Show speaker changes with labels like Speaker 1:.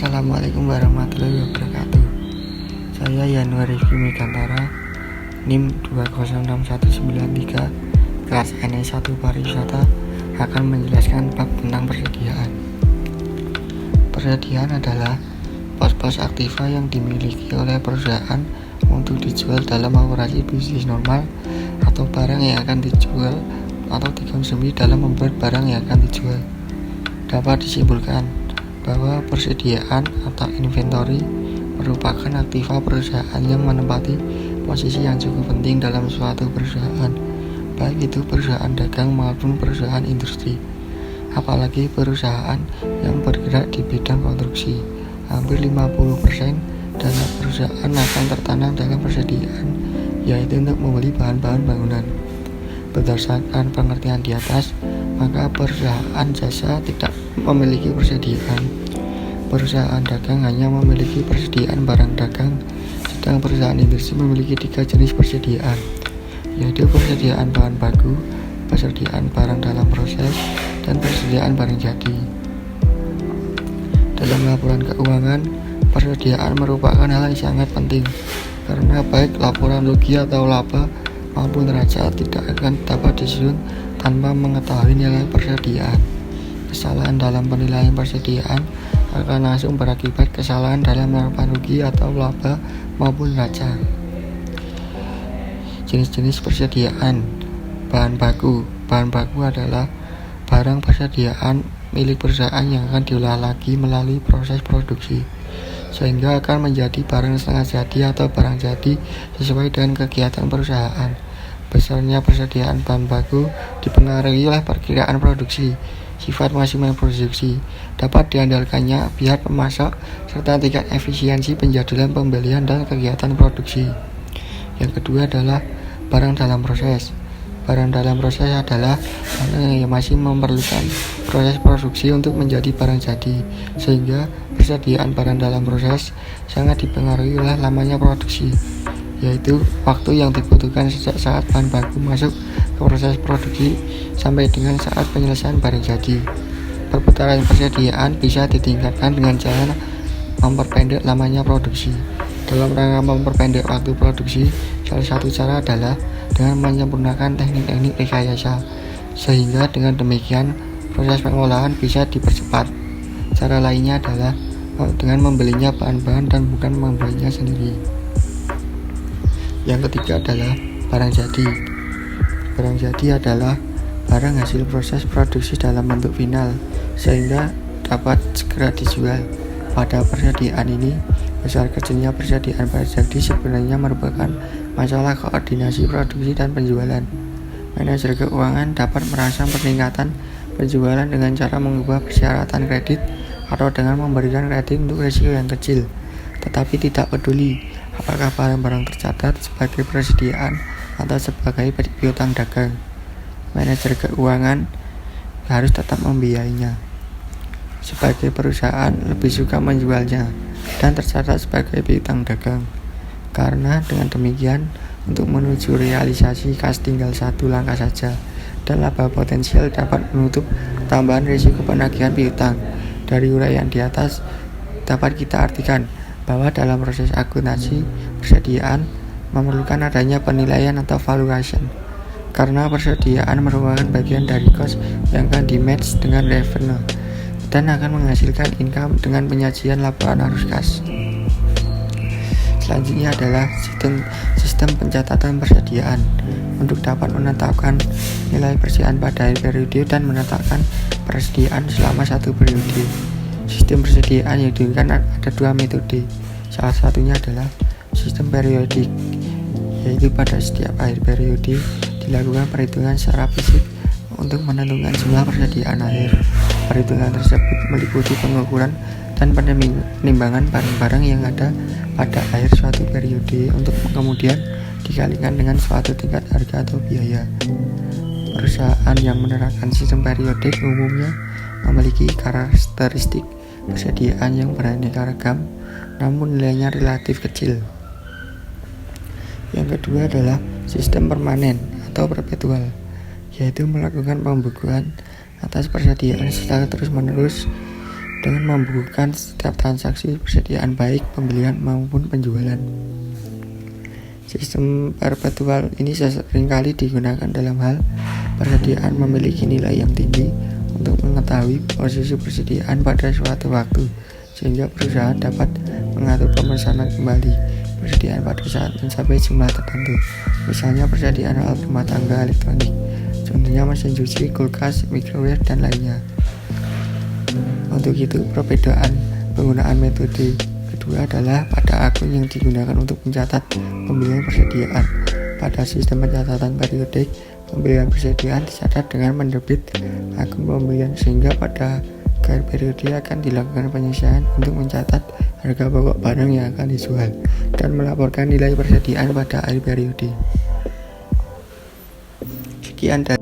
Speaker 1: Assalamualaikum warahmatullahi wabarakatuh. Saya Yanuar Rifki Megantara, NIM 206193, kelas NS1 Pariwisata, akan menjelaskan bab tentang persediaan. Persediaan adalah pos-pos aktiva yang dimiliki oleh perusahaan untuk dijual dalam operasi bisnis normal, atau barang yang akan dijual atau dikonsumsi dalam membuat barang yang akan dijual. Dapat disimpulkan bahwa persediaan atau inventory merupakan aktiva perusahaan yang menempati posisi yang cukup penting dalam suatu perusahaan, baik itu perusahaan dagang maupun perusahaan industri. Apalagi perusahaan yang bergerak di bidang konstruksi, hampir 50% dana perusahaan akan tertanam dalam persediaan, yaitu untuk membeli bahan-bahan bangunan. Berdasarkan pengertian di atas, maka perusahaan jasa tidak memiliki persediaan. Perusahaan dagang hanya memiliki persediaan barang dagang, sedang perusahaan industri memiliki 3 jenis persediaan, yaitu persediaan bahan baku, persediaan barang dalam proses, dan persediaan barang jadi. Dalam laporan keuangan, persediaan merupakan hal yang sangat penting, karena baik laporan rugi atau laba maupun neraca tidak akan dapat disusun tanpa mengetahui nilai persediaan. Kesalahan dalam penilaian persediaan akan langsung berakibat kesalahan dalam laporan rugi atau laba maupun neraca. Jenis-jenis persediaan. Bahan baku adalah barang persediaan milik perusahaan yang akan diolah lagi melalui proses produksi, sehingga akan menjadi barang setengah jadi atau barang jadi sesuai dengan kegiatan perusahaan. Besarnya persediaan bahan baku dipengaruhi oleh perkiraan produksi, sifat maksimal produksi, dapat diandalkannya biaya pemasok, serta tingkat efisiensi penjadwalan pembelian dan kegiatan produksi. Yang kedua adalah barang dalam proses. Barang dalam proses adalah barang yang masih memerlukan proses produksi untuk menjadi barang jadi, sehingga persediaan barang dalam proses sangat dipengaruhi oleh lamanya produksi, yaitu waktu yang dibutuhkan sejak saat bahan baku masuk ke proses produksi sampai dengan saat penyelesaian barang jadi. Perputaran persediaan bisa ditingkatkan dengan cara memperpendek lamanya produksi. Dalam rangka memperpendek waktu produksi, salah satu cara adalah dengan menyempurnakan teknik-teknik rekayasa, sehingga dengan demikian proses pengolahan bisa dipercepat. Cara lainnya adalah dengan membelinya bahan-bahan dan bukan membuatnya sendiri. Yang ketiga adalah barang jadi. Barang jadi adalah barang hasil proses produksi dalam bentuk final, sehingga dapat segera dijual. Pada persediaan ini, besar kecilnya persediaan barang jadi sebenarnya merupakan masalah koordinasi produksi dan penjualan. Manajer keuangan dapat merangsang peningkatan penjualan dengan cara mengubah persyaratan kredit atau dengan memberikan kredit untuk risiko yang kecil, tetapi tidak peduli apakah barang-barang tercatat sebagai persediaan atau sebagai piutang dagang. Manajer keuangan harus tetap membiayainya. Sebagai perusahaan lebih suka menjualnya dan tercatat sebagai piutang dagang, karena dengan demikian untuk menuju realisasi kas tinggal satu langkah saja, dan laba potensial dapat menutup tambahan risiko penagihan piutang. Dari uraian di atas dapat kita artikan bahwa dalam proses akuntansi persediaan memerlukan adanya penilaian atau valuation, karena persediaan merupakan bagian dari cost yang akan di-match dengan revenue dan akan menghasilkan income dengan penyajian laporan arus kas. Selanjutnya adalah sistem pencatatan persediaan untuk dapat menetapkan nilai persediaan pada akhir periode dan menetapkan persediaan selama satu periode. Sistem persediaan yang digunakan ada 2 metode. Salah satunya adalah sistem periodik, yaitu pada setiap akhir periode dilakukan perhitungan secara fisik untuk menentukan jumlah persediaan akhir. Perhitungan tersebut meliputi pengukuran dan penimbangan barang-barang yang ada pada akhir suatu periode untuk kemudian dikalikan dengan suatu tingkat harga atau biaya. Perusahaan yang menerapkan sistem periodik umumnya memiliki karakteristik persediaan yang beraneka ragam, namun nilainya relatif kecil. Yang kedua adalah sistem permanen atau perpetual, yaitu melakukan pembukuan atas persediaan secara terus-menerus dengan membukukan setiap transaksi persediaan baik pembelian maupun penjualan. Sistem perpetual ini seringkali digunakan dalam hal persediaan memiliki nilai yang tinggi untuk mengetahui posisi persediaan pada suatu waktu, sehingga perusahaan dapat mengatur pemesanan kembali persediaan pada saat mencapai jumlah tertentu. Misalnya persediaan alat rumah tangga elektronik, contohnya mesin cuci, kulkas, microwave, dan lainnya. Untuk itu, perbedaan penggunaan metode kedua adalah pada akun yang digunakan untuk mencatat pembelian persediaan. Pada sistem pencatatan periodik, pembelian persediaan dicatat dengan mendebit akun pembelian, sehingga pada akhir periode akan dilakukan penyelesaian untuk mencatat harga pokok barang yang akan dijual dan melaporkan nilai persediaan pada akhir periode. Sekian dari